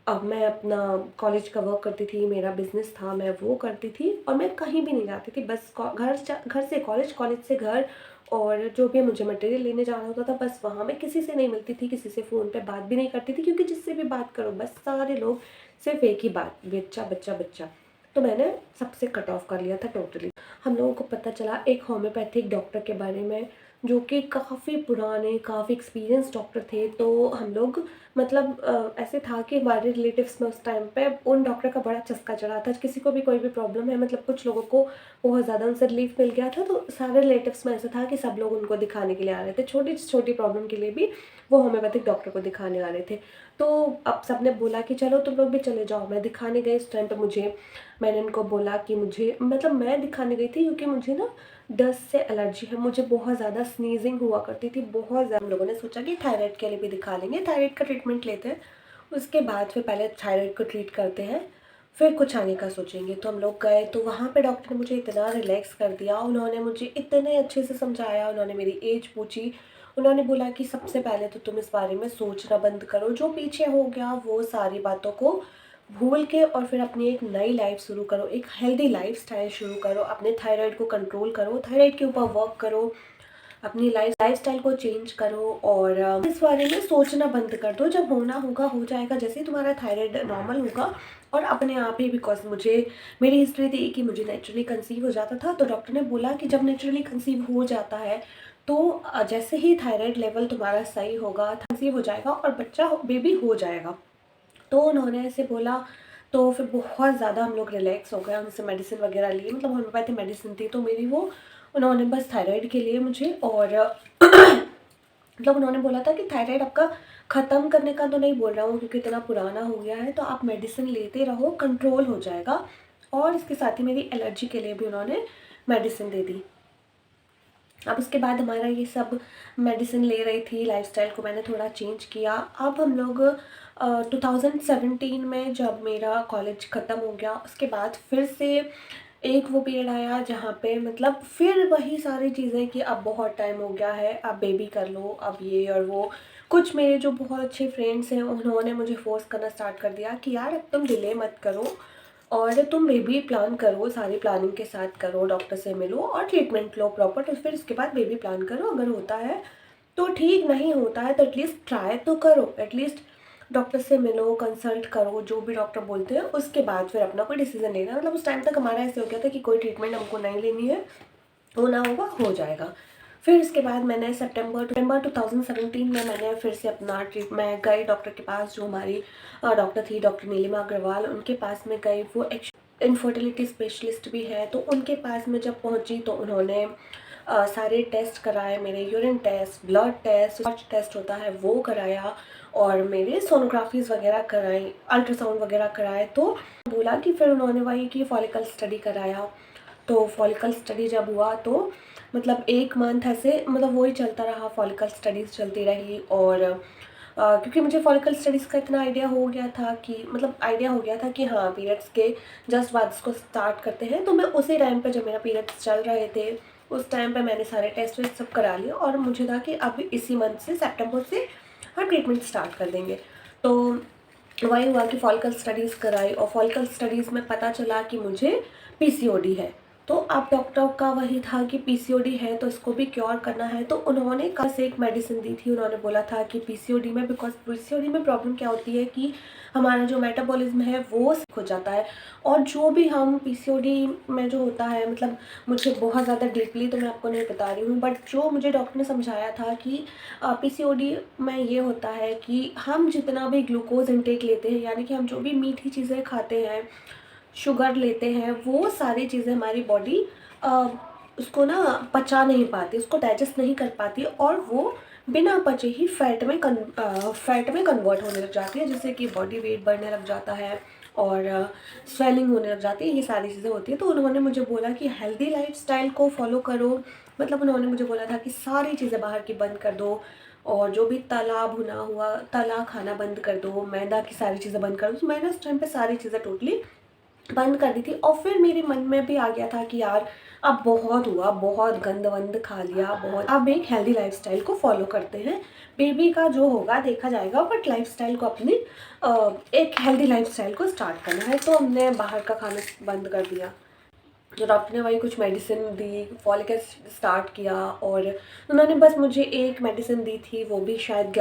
अब मैं अपना कॉलेज का वर्क करती थी, मेरा बिज़नेस था, मैं वो करती थी, और मैं कहीं भी नहीं जाती थी। बस घर से कॉलेज, कॉलेज से घर, और जो भी मुझे मटेरियल लेने जाना होता था बस वहाँ मैं किसी से नहीं मिलती थी, किसी से फ़ोन पे बात भी नहीं करती थी, क्योंकि जिससे भी बात करो बस सारे लोग सिर्फ़ एक ही बात, बच्चा बच्चा बच्चा। तो मैंने सबसे कट ऑफ कर लिया था टोटली। हम लोगों को पता चला एक होम्योपैथिक डॉक्टर के बारे में, जो कि काफ़ी पुराने, काफ़ी एक्सपीरियंस डॉक्टर थे। तो हम लोग मतलब ऐसे था कि हमारे रिलेटिव्स में उस टाइम पे उन डॉक्टर का बड़ा चस्का चढ़ा था। किसी को भी कोई भी प्रॉब्लम है, मतलब कुछ लोगों को बहुत ज़्यादा उनसे रिलीफ मिल गया था, तो सारे रिलेटिव्स में ऐसा था कि सब लोग उनको दिखाने के लिए आ रहे थे। छोटी से छोटी प्रॉब्लम के लिए भी वो होम्योपैथिक डॉक्टर को दिखाने आ रहे थे। तो अब सबने बोला कि चलो तुम लोग भी चले जाओ। मैं दिखाने गई उस टाइम पे मैंने उनको बोला कि मुझे मतलब मैं दिखाने गई थी क्योंकि मुझे ना डस्ट से एलर्जी है, मुझे बहुत ज़्यादा स्नीजिंग हुआ करती थी, बहुत ज़्यादा। हम लोगों ने सोचा कि थायराइड के लिए भी दिखा लेंगे, थायराइड का ट्रीटमेंट लेते हैं, उसके बाद फिर पहले थायराइड को ट्रीट करते हैं, फिर कुछ आगे का सोचेंगे। तो हम लोग गए तो वहाँ पे डॉक्टर ने मुझे इतना रिलैक्स कर दिया, उन्होंने मुझे इतने अच्छे से समझाया, उन्होंने मेरी एज पूछी, उन्होंने बोला कि सबसे पहले तो तुम इस बारे में सोचना बंद करो, जो पीछे हो गया वो सारी बातों को भूल के और फिर अपनी एक नई लाइफ शुरू करो, एक हेल्दी लाइफस्टाइल शुरू करो, अपने थायराइड को कंट्रोल करो, थायराइड के ऊपर वर्क करो, अपनी लाइफस्टाइल को चेंज करो और इस बारे में सोचना बंद कर दो। जब होना होगा हो जाएगा, जैसे ही तुम्हारा थायराइड नॉर्मल होगा और अपने आप ही। बिकॉज मेरी हिस्ट्री थी कि मुझे नेचुरली कंसीव हो जाता था, तो डॉक्टर ने बोला कि जब नेचुरली कंसीव हो जाता है तो जैसे ही थायराइड लेवल तुम्हारा सही होगा, कंसीव हो जाएगा और बच्चा बेबी हो जाएगा। तो उन्होंने ऐसे बोला, तो फिर बहुत ज़्यादा हम लोग रिलैक्स हो गए, उनसे मेडिसिन वगैरह लिए, मतलब होम्योपैथी मेडिसिन थी तो मेरी वो, उन्होंने बस थायराइड के लिए मुझे और मतलब उन्होंने बोला था कि थायराइड आपका ख़त्म करने का तो नहीं बोल रहा हूँ क्योंकि इतना पुराना हो गया है, तो आप मेडिसिन लेते रहो, कंट्रोल हो जाएगा। और इसके साथ ही मेरी एलर्जी के लिए भी उन्होंने मेडिसिन दे दी। अब उसके बाद हमारा ये सब मेडिसिन ले रही थी, लाइफस्टाइल को मैंने थोड़ा चेंज किया। अब हम लोग 2017 में जब मेरा कॉलेज ख़त्म हो गया, उसके बाद फिर से एक वो पीरियड आया जहाँ पे मतलब फिर वही सारी चीज़ें कि अब बहुत टाइम हो गया है, अब बेबी कर लो, अब ये और वो। कुछ मेरे जो बहुत अच्छे फ्रेंड्स हैं उन्होंने मुझे फ़ोर्स करना स्टार्ट कर दिया कि यार अब तुम डिले मत करो और तुम बेबी प्लान करो, सारी प्लानिंग के साथ करो, डॉक्टर से मिलो और ट्रीटमेंट लो प्रॉपर, तो फिर उसके बाद बेबी प्लान करो। अगर होता है तो ठीक, नहीं होता है तो एटलीस्ट ट्राई तो करो, एटलीस्ट डॉक्टर से मिलो, कंसल्ट करो, जो भी डॉक्टर बोलते हैं उसके बाद फिर अपना कोई डिसीजन लेना। मतलब उस टाइम तक हमारा ऐसे हो गया था कि कोई ट्रीटमेंट हमको नहीं लेनी है, होना होगा हो जाएगा। फिर इसके बाद मैंने सितंबर 2017 में मैंने फिर से अपना मैं गई डॉक्टर के पास, जो हमारी डॉक्टर थी, डॉक्टर नीलिमा अग्रवाल, उनके पास में गई। वो इनफर्टिलिटी स्पेशलिस्ट भी है, तो उनके पास में जब पहुंची तो उन्होंने सारे टेस्ट कराए, मेरे urine test, blood test, test होता है वो कराया और मेरे सोनोग्राफीज़ वगैरह कराई, अल्ट्रासाउंड वगैरह कराए। तो बोला कि फिर उन्होंने वही कि फॉलिकल स्टडी कराया। तो फॉलिकल स्टडी जब हुआ तो मतलब 1 मंथ ऐसे मतलब वही चलता रहा, फॉलिकल स्टडीज़ चलती रही। और क्योंकि मुझे फॉलिकल स्टडीज़ का इतना आइडिया हो गया था कि मतलब आइडिया हो गया था कि हाँ पीरियड्स के जस्ट बाद इसको स्टार्ट करते हैं, तो मैं उसी टाइम पे जब मेरा पीरियड्स चल रहे थे उस टाइम पे मैंने सारे टेस्ट वेस्ट सब करा लिए और मुझे था कि अब इसी मंथ से, सितंबर से हम ट्रीटमेंट स्टार्ट कर देंगे। तो वही हुआ कि फॉलिकल स्टडीज़ कराई और फॉलिकल स्टडीज़ में पता चला कि मुझे पीसीओडी है। तो अब डॉक्टर का वही था कि पीसीओडी है तो इसको भी क्योर करना है, तो उन्होंने कल से एक मेडिसिन दी थी। उन्होंने बोला था कि पीसीओडी में, बिकॉज पीसीओडी में प्रॉब्लम क्या होती है कि हमारा जो मेटाबॉलिज्म है वो हो जाता है। और जो भी हम पीसीओडी में जो होता है, मतलब मुझे बहुत ज़्यादा डीपली तो मैं आपको नहीं बता रही हूँ, बट जो मुझे डॉक्टर ने समझाया था कि पीसीओडी में ये होता है कि हम जितना भी ग्लूकोज इनटेक लेते हैं, यानी कि हम जो भी मीठी चीज़ें खाते हैं, शुगर लेते हैं, वो सारी चीज़ें हमारी बॉडी उसको ना पचा नहीं पाती, उसको डाइजेस्ट नहीं कर पाती और वो बिना पचे ही फैट में कन्वर्ट होने लग जाती है, जिससे कि बॉडी वेट बढ़ने लग जाता है और स्वेलिंग होने लग जाती है, ये सारी चीज़ें होती है। तो उन्होंने मुझे बोला कि हेल्दी लाइफस्टाइल को फॉलो करो, मतलब उन्होंने मुझे बोला था कि सारी चीज़ें बाहर की बंद कर दो और जो भी तला भुना हुआ तला खाना बंद कर दो, मैदा की सारी चीज़ें बंद कर दो। तो मैंने उस टाइम पे सारी चीज़ें टोटली बंद कर दी थी और फिर मेरे मन में भी आ गया था कि यार अब बहुत हुआ, बहुत गंद वंद खा लिया, बहुत, अब एक हेल्दी लाइफस्टाइल को फॉलो करते हैं, बेबी का जो होगा देखा जाएगा, बट लाइफस्टाइल को अपनी एक हेल्दी लाइफस्टाइल को स्टार्ट करना है। तो हमने बाहर का खाना बंद कर दिया। तो डॉक्टर ने वही कुछ मेडिसिन दी, फॉलिक एसिड स्टार्ट किया और उन्होंने बस मुझे एक मेडिसिन दी थी, वो भी शायद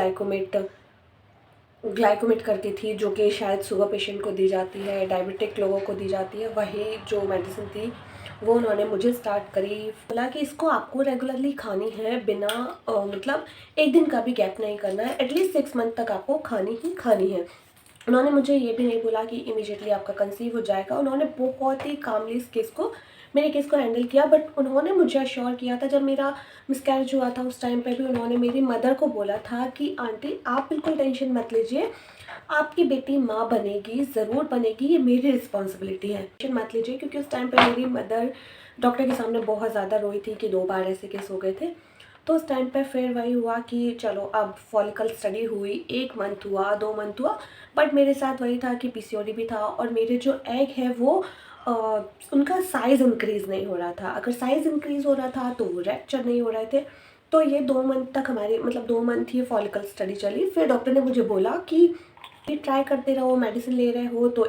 ग्लाइकोमेट करती थी, जो कि शायद शुगर पेशेंट को दी जाती है, डायबिटिक लोगों को दी जाती है। वही जो मेडिसिन थी वो उन्होंने मुझे स्टार्ट करी। बोला कि इसको आपको रेगुलरली खानी है, बिना मतलब एक दिन का भी गैप नहीं करना है, एटलीस्ट 6 मंथ तक आपको खानी ही खानी है। उन्होंने मुझे ये भी नहीं बोला कि इमीडिएटली आपका कंसीव हो जाएगा। उन्होंने बहुत ही कामली इस केस को मेरे केस को हैंडल किया, बट उन्होंने मुझे अश्योर किया था, जब मेरा मिसकैरेज हुआ था उस टाइम पे भी उन्होंने मेरी मदर को बोला था कि आंटी आप बिल्कुल टेंशन मत लीजिए, आपकी बेटी माँ बनेगी, ज़रूर बनेगी, ये मेरी रिस्पॉन्सिबिलिटी है, टेंशन मत लीजिए। क्योंकि उस टाइम पे मेरी मदर डॉक्टर के सामने बहुत ज़्यादा रोई थी कि 2 बार ऐसे केस हो गए थे। तो उस टाइम पे फिर वही हुआ कि चलो अब फॉलिकल स्टडी हुई, 1 मंथ हुआ, 2 मंथ हुआ, बट मेरे साथ वही था कि पीसीओडी भी था और मेरे जो एग है वो अ, उनका साइज़ इंक्रीज़ नहीं हो रहा था। अगर साइज़ इंक्रीज़ हो रहा था तो वो रैप्चर नहीं हो रहे थे। तो ये 2 मंथ तक हमारी मतलब 2 मंथ ये फॉलिकल स्टडी चली। फिर डॉक्टर ने मुझे बोला कि ट्राई करते रहो, मेडिसिन ले रहे हो तो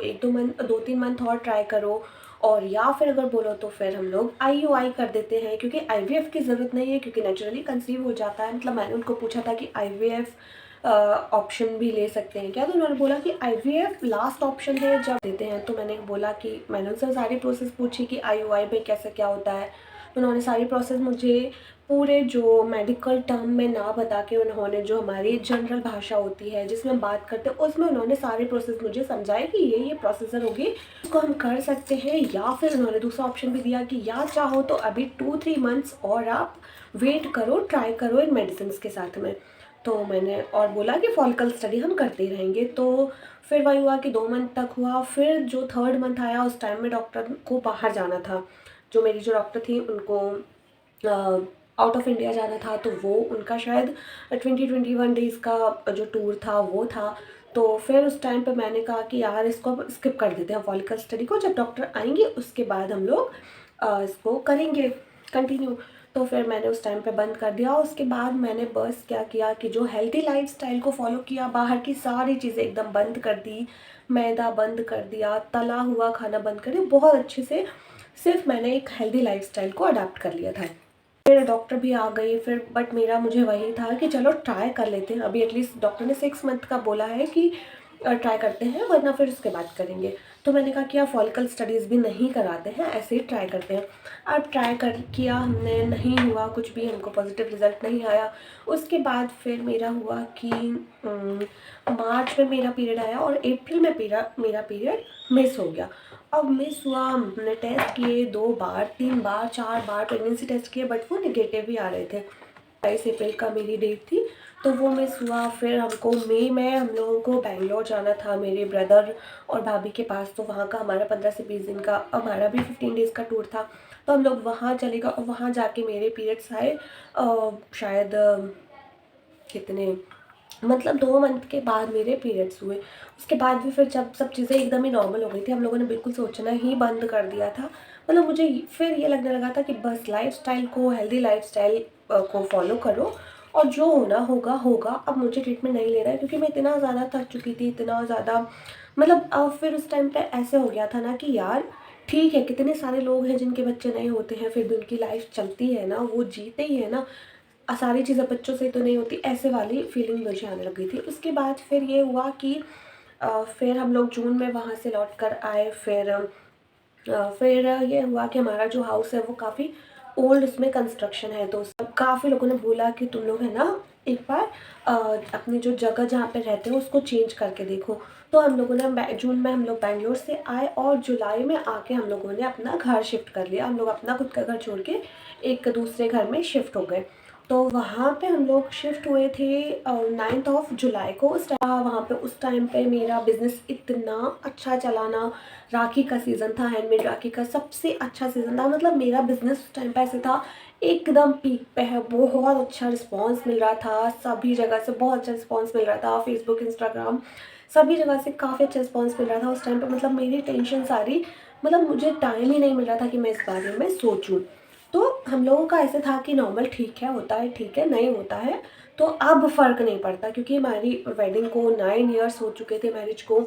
2-3 मंथ और ट्राई करो, और या फिर अगर बोलो तो फिर हम लोग आईयूआई कर देते हैं, क्योंकि आईवीएफ की ज़रूरत नहीं है, क्योंकि नेचुरली कंसीव हो जाता है। मतलब मैंने उनको पूछा था कि आईवीएफ ऑप्शन भी ले सकते हैं क्या, तो उन्होंने बोला कि आईवीएफ लास्ट ऑप्शन है जब देते हैं। तो मैंने बोला कि मैंने उनसे सारी प्रोसेस पूछी कि आईयूआई में कैसे क्या होता है। उन्होंने सारी प्रोसेस मुझे पूरे जो मेडिकल टर्म में ना बता के, उन्होंने जो हमारी जनरल भाषा होती है जिसमें बात करते हैं उसमें उन्होंने सारे प्रोसेस मुझे समझाए कि ये प्रोसीजर होगी, इसको हम कर सकते हैं। या फिर उन्होंने दूसरा ऑप्शन भी दिया कि या चाहो तो अभी 2-3 मंथ्स और आप वेट करो, ट्राई करो इन मेडिसिन के साथ में। तो मैंने और बोला कि फॉलिकल स्टडी हम करते ही रहेंगे। तो फिर वही हुआ कि 2 मंथ तक हुआ। फिर जो 3rd मंथ आया उस टाइम में डॉक्टर को बाहर जाना था। जो मेरी जो डॉक्टर थी उनको आउट ऑफ इंडिया जाना था, तो वो उनका शायद 20-21 डेज़ का जो टूर था वो था। तो फिर उस टाइम पे मैंने कहा कि यार इसको अब स्किप कर देते हैं फॉलिकल स्टडी को, जब डॉक्टर आएंगे उसके बाद हम लोग इसको करेंगे कंटिन्यू। तो फिर मैंने उस टाइम पे बंद कर दिया। उसके बाद मैंने बस क्या किया कि जो हेल्दी लाइफस्टाइल को फॉलो किया, बाहर की सारी चीज़ें एकदम बंद कर दी, मैदा बंद कर दिया, तला हुआ खाना बंद कर दिया, बहुत अच्छे से सिर्फ मैंने एक हेल्दी लाइफस्टाइल को अडॉप्ट कर लिया था। फिर डॉक्टर भी आ गई फिर, बट मेरा मुझे वही था कि चलो ट्राई कर लेते हैं अभी, एटलीस्ट डॉक्टर ने 6 मंथ का बोला है कि ट्राई करते हैं, वरना फिर उसके बाद करेंगे। तो मैंने कहा कि आप फॉलिकल स्टडीज़ भी नहीं कराते हैं, ऐसे ही ट्राई करते हैं। अब ट्राई कर किया हमने, नहीं हुआ कुछ भी, हमको पॉजिटिव रिजल्ट नहीं आया। उसके बाद फिर मेरा हुआ कि मार्च में मेरा पीरियड आया और अप्रैल में मेरा पीरियड मिस हो गया। अब मिस हुआ, हमने टेस्ट किए 2 बार, 3 बार, 4 बार प्रेगनेंसी टेस्ट किए, बट वो नेगेटिव ही आ रहे थे। 22 अप्रैल का मेरी डेट थी, तो वो मिस हुआ। फिर हमको मई में हम लोगों को बैंगलोर जाना था मेरे ब्रदर और भाभी के पास, तो वहाँ का हमारा 15 से 20 दिन का, हमारा भी 15 डेज़ का टूर था। तो हम लोग वहाँ चले गए और वहाँ जाके मेरे पीरियड्स आए शायद कितने मतलब 2 मंथ के बाद मेरे पीरियड्स हुए। उसके बाद भी फिर जब सब चीज़ें एकदम ही नॉर्मल हो गई थी, हम लोगों ने बिल्कुल सोचना ही बंद कर दिया था। मतलब मुझे फिर ये लगने लगा था कि बस लाइफ़स्टाइल को, हेल्दी लाइफ़स्टाइल को फॉलो करो और जो होना होगा होगा। अब मुझे ट्रीटमेंट नहीं लेना है, क्योंकि मैं इतना ज़्यादा थक चुकी थी, इतना ज़्यादा मतलब फिर उस टाइम पे ऐसे हो गया था ना कि यार ठीक है, कितने सारे लोग हैं जिनके बच्चे नहीं होते हैं, फिर भी उनकी लाइफ चलती है ना, वो जीते ही है ना। सारी चीज़ें बच्चों से तो नहीं होती, ऐसे वाली फीलिंग मुझे आने लगी थी। उसके बाद फिर ये हुआ कि फिर हम लोग जून में वहाँ से लौट कर आए। फिर ये हुआ कि हमारा जो हाउस है वो काफ़ी ओल्ड, उसमें कंस्ट्रक्शन है, तो सब काफ़ी लोगों ने बोला कि तुम लोग है ना एक बार अपनी जो जगह जहाँ पे रहते हो उसको चेंज करके देखो। तो हम लोगों ने जून में हम लोग बैंगलोर से आए और जुलाई में आके हम लोगों ने अपना घर शिफ्ट कर लिया। हम लोग अपना खुद का घर छोड़ के एक दूसरे घर में शिफ्ट हो गए। तो वहाँ पे हम लोग शिफ्ट हुए थे 9th ऑफ जुलाई को। वहाँ पे उस टाइम पे मेरा बिज़नेस इतना अच्छा चला ना, राखी का सीज़न था, हैंडमेड राखी का सबसे अच्छा सीज़न था। मतलब मेरा बिज़नेस उस टाइम पे ऐसे था एकदम पीक पे है, बहुत अच्छा रिस्पांस मिल रहा था, सभी जगह से बहुत अच्छा रिस्पांस मिल रहा था, फेसबुक, इंस्टाग्राम सभी जगह से काफ़ी अच्छा रिस्पांस मिल रहा था उस टाइम पे। मतलब मेरी टेंशन सारी, मतलब मुझे टाइम ही नहीं मिल रहा था कि मैं इस बारे में सोचूं। तो हम लोगों का ऐसे था कि नॉर्मल ठीक है, होता है, ठीक है, नहीं होता है तो अब फ़र्क नहीं पड़ता क्योंकि हमारी वेडिंग को 9 ईयर्स हो चुके थे मैरिज को।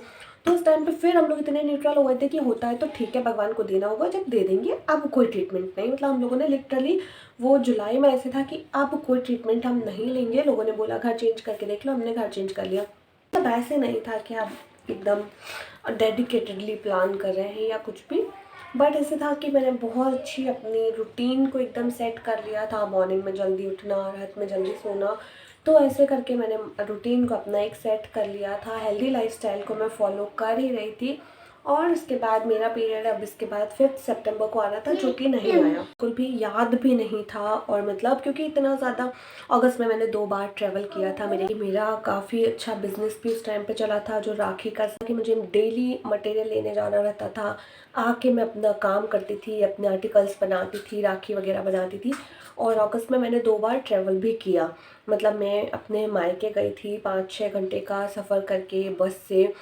तो उस टाइम पे फिर हम लोग इतने न्यूट्रल हो गए थे कि होता है तो ठीक है, भगवान को देना होगा जब दे देंगे, अब कोई ट्रीटमेंट नहीं। मतलब हम लोगों ने लिटरली वो जुलाई में ऐसे था कि अब कोई ट्रीटमेंट हम नहीं लेंगे। लोगों ने बोला घर चेंज करके देख लो, हमने घर चेंज कर लिया। तब ऐसे नहीं था कि आप एकदम डेडिकेटेडली प्लान कर रहे हैं या कुछ भी, बट ऐसे था कि मैंने बहुत अच्छी अपनी रूटीन को एकदम सेट कर लिया था। मॉर्निंग में जल्दी उठना, रात में जल्दी सोना, तो ऐसे करके मैंने रूटीन को अपना एक सेट कर लिया था। हेल्दी लाइफस्टाइल को मैं फॉलो कर ही रही थी। और उसके बाद मेरा पीरियड अब इसके बाद 5 सितंबर को आना था, जो कि नहीं आया, बिल्कुल भी याद भी नहीं था। और मतलब क्योंकि इतना ज़्यादा अगस्त में मैंने 2 बार ट्रैवल किया था। मेरा काफ़ी अच्छा बिजनेस भी उस टाइम पे चला था, जो राखी का कि मुझे डेली मटेरियल लेने जाना रहता था। आके मैं अपना काम करती थी, अपने आर्टिकल्स बनाती थी, राखी वगैरह बनाती थी। और अगस्त में मैंने 2 बार ट्रैवल भी किया। मतलब मैं अपने मायके गई थी 5-6 घंटे का सफ़र करके बस से।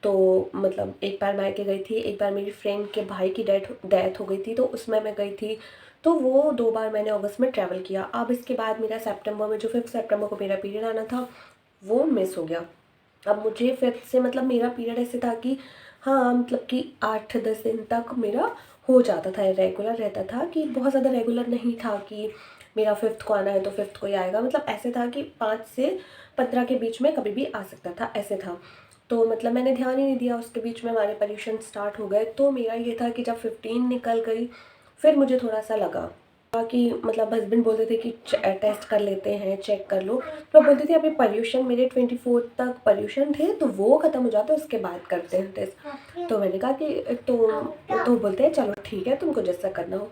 तो मतलब एक बार मायके गई थी, एक बार मेरी फ्रेंड के भाई की डेथ हो गई थी, तो उसमें मैं गई थी। तो वो 2 बार मैंने अगस्त में ट्रैवल किया। अब इसके बाद मेरा सितंबर में जो 5 सितंबर को मेरा पीरियड आना था, वो मिस हो गया। अब मुझे 5 से मतलब मेरा पीरियड ऐसे था कि हाँ, मतलब कि 8-10 दिन तक मेरा हो जाता था, रेगुलर रहता था, कि बहुत ज़्यादा रेगुलर नहीं था कि मेरा 5th को आना है तो 5th को ही आएगा। मतलब ऐसे था कि 5 से 15 के बीच में कभी भी आ सकता था, ऐसे था। तो मतलब मैंने ध्यान ही नहीं दिया, उसके बीच में हमारे परीक्षण स्टार्ट हो गए। तो मेरा ये था कि जब 15 निकल गई, फिर मुझे थोड़ा-सा लगा कि मतलब हस्बैंड बोलते थे कि टेस्ट कर लेते हैं, चेक कर लो। तो बोलती थी अभी पर्यूषण मेरे 24 तक पर्यूषण थे, तो वो ख़त्म हो जाते उसके बाद करते हैं टेस्ट। तो मैंने कहा कि तो बोलते हैं चलो ठीक है, तुमको जैसा करना हो।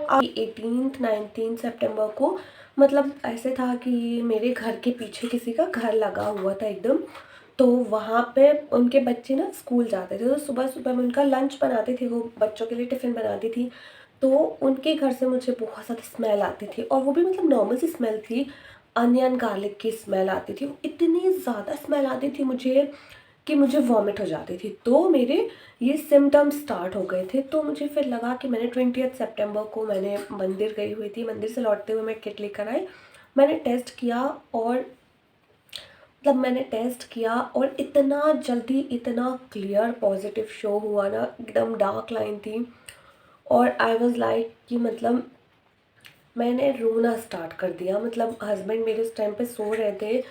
अब 18 19 सितंबर को मतलब ऐसे था कि मेरे घर के पीछे किसी का घर लगा हुआ था एकदम। तो वहाँ पे उनके बच्चे ना स्कूल जाते थे, तो सुबह-सुबह मैं उनका लंच बनाती थी, वो बच्चों के लिए टिफ़िन बनाती थी। तो उनके घर से मुझे बहुत ज़्यादा स्मेल आती थी, और वो भी मतलब नॉर्मल सी स्मेल थी, अनियन गार्लिक की स्मेल आती थी। वो इतनी ज़्यादा स्मेल आती थी मुझे कि मुझे वॉमिट हो जाती थी। तो मेरे ये सिम्पटम्स स्टार्ट हो गए थे। तो मुझे फिर लगा कि मैंने 20 सितंबर को मैंने मंदिर गई हुई थी, मंदिर से लौटते हुए मैं किट लेकर आई। मैंने टेस्ट किया, और मतलब मैंने टेस्ट किया और इतना जल्दी इतना क्लियर पॉजिटिव शो हुआ ना, एकदम डार्क लाइन थी। और आई वाज लाइक कि मतलब मैंने रोना स्टार्ट कर दिया। मतलब हस्बैंड मेरे उस टाइम पे सो रहे थे,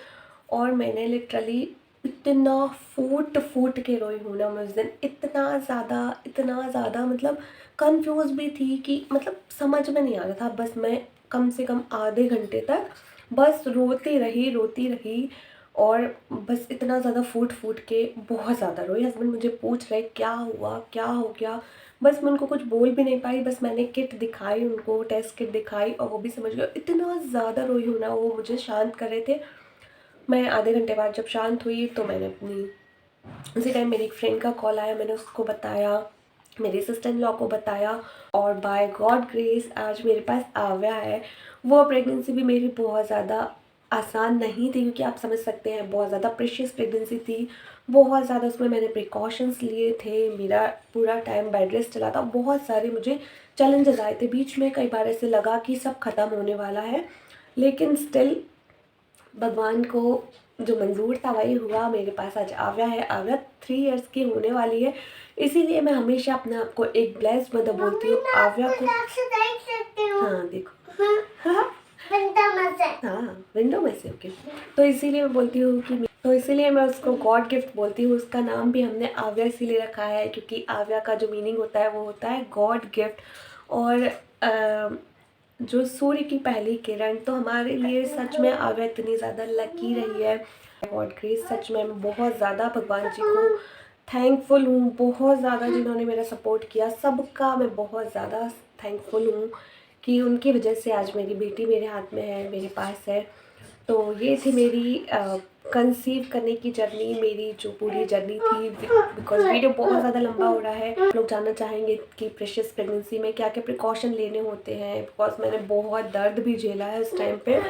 और मैंने लिटरली इतना फूट फूट के रोई हूँ ना मैं उस दिन, इतना ज़्यादा मतलब कंफ्यूज भी थी कि मतलब समझ में नहीं आ रहा था। बस मैं कम से कम आधे घंटे तक बस रोती रही, और बस इतना ज़्यादा फूट फूट के बहुत ज़्यादा रोई। हस्बैंड मुझे पूछ रहे क्या हुआ, क्या हो गया। बस मैं उनको कुछ बोल भी नहीं पाई, बस मैंने किट दिखाई उनको, टेस्ट किट दिखाई, और वो भी समझ गए। इतना ज़्यादा रोई हूँ ना, वो मुझे शांत कर रहे थे। मैं आधे घंटे बाद जब शांत हुई, तो मैंने अपनी उसी टाइम मेरी एक फ्रेंड का कॉल आया, मैंने उसको बताया, मेरी सिस्टर इन लॉ को बताया, और बाय गॉड ग्रेस आज मेरे पास आव्या है। वो प्रेगनेंसी भी मेरी बहुत ज़्यादा आसान नहीं थी, क्योंकि आप समझ सकते हैं बहुत ज़्यादा प्रेशियस प्रेगनेंसी थी। बहुत ज़्यादा उसमें मैंने प्रिकॉशंस लिए थे, मेरा पूरा टाइम बेड रेस्ट चला था, बहुत सारे मुझे चैलेंजेस आए थे बीच में। कई बार ऐसे लगा कि सब ख़त्म होने वाला है, लेकिन स्टिल भगवान को जो मंजूर था वही हुआ। मेरे पास आज आव्या है, आव्या 3 इयर्स की होने वाली है। इसीलिए मैं हमेशा अपने आप को एक ब्लेस्ड मदर बोलती हूँ। आव्या को हाँ देखो, हाँ विंडो में से ओके। तो इसीलिए मैं बोलती हूँ कि तो इसीलिए मैं उसको गॉड गिफ्ट बोलती हूँ। उसका नाम भी हमने आव्या इसीलिए रखा है क्योंकि आव्या का जो मीनिंग होता है वो होता है गॉड गिफ्ट। और जो सूर्य की पहली किरण, तो हमारे लिए सच में आव्या इतनी ज़्यादा लकी रही है। गॉड ग्रेस, सच में मैं बहुत ज़्यादा भगवान जी को थैंकफुल हूँ, बहुत ज़्यादा जिन्होंने मेरा सपोर्ट किया, सबका मैं बहुत ज़्यादा थैंकफुल हूँ कि उनकी वजह से आज मेरी बेटी मेरे हाथ में है, मेरे पास है। तो ये थी मेरी कंसीव करने की जर्नी, मेरी जो पूरी जर्नी थी। बिकॉज वीडियो बहुत ज़्यादा लंबा हो रहा है, आप लोग जानना चाहेंगे कि प्रेशियस प्रेगनेंसी में क्या क्या प्रिकॉशन लेने होते हैं, बिकॉज मैंने बहुत दर्द भी झेला है उस टाइम पे।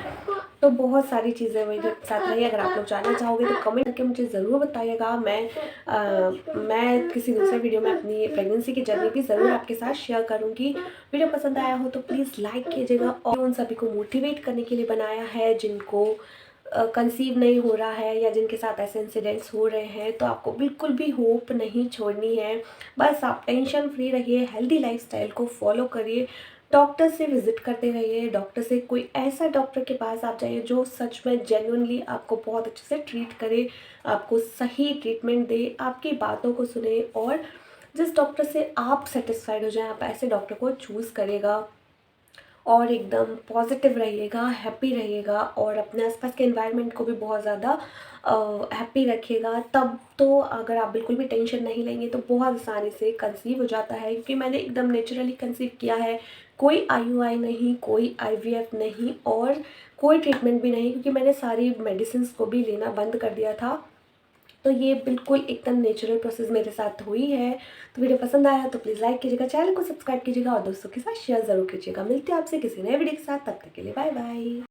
तो बहुत सारी चीज़ें मेरे साथ रही। अगर आप लोग जानना चाहोगे तो कमेंट करके मुझे ज़रूर बताइएगा। मैं किसी दूसरे वीडियो में अपनी प्रेगनेंसी की जर्नी भी ज़रूर आपके साथ शेयर करूँगी। वीडियो पसंद आया हो तो प्लीज़ लाइक कीजिएगा, और उन सभी को मोटिवेट करने के लिए बनाया है जिनको कंसीव नहीं हो रहा है या जिनके साथ ऐसे इंसिडेंट्स हो रहे हैं, तो आपको बिल्कुल भी होप नहीं छोड़नी है। बस आप टेंशन फ्री रहिए, हेल्दी लाइफस्टाइल को फॉलो करिए, डॉक्टर से विज़िट करते रहिए। डॉक्टर से कोई ऐसा डॉक्टर के पास आप जाइए जो सच में जेन्युइनली आपको बहुत अच्छे से ट्रीट करे, आपको सही ट्रीटमेंट दे, आपकी बातों को सुने, और जिस डॉक्टर से आप सेटिस्फाइड हो जाएँ, आप ऐसे डॉक्टर को चूज़ करेगा। और एकदम पॉजिटिव रहिएगा, हैप्पी रहिएगा, और अपने आसपास के एनवायरनमेंट को भी बहुत ज़्यादा हैप्पी रखिएगा। तब तो अगर आप बिल्कुल भी टेंशन नहीं लेंगे तो बहुत आसानी से कंसीव हो जाता है, क्योंकि मैंने एकदम नेचुरली कंसीव किया है। कोई आईयूआई नहीं, कोई आईवीएफ नहीं, और कोई ट्रीटमेंट भी नहीं, क्योंकि मैंने सारी मेडिसिन को भी लेना बंद कर दिया था। तो ये बिल्कुल एकदम नेचुरल प्रोसेस मेरे साथ हुई है। तो वीडियो पसंद आया तो प्लीज़ लाइक कीजिएगा, चैनल को सब्सक्राइब कीजिएगा और दोस्तों के साथ शेयर ज़रूर कीजिएगा। मिलते हैं आपसे किसी नए वीडियो के साथ, तब तक के लिए बाय बाय।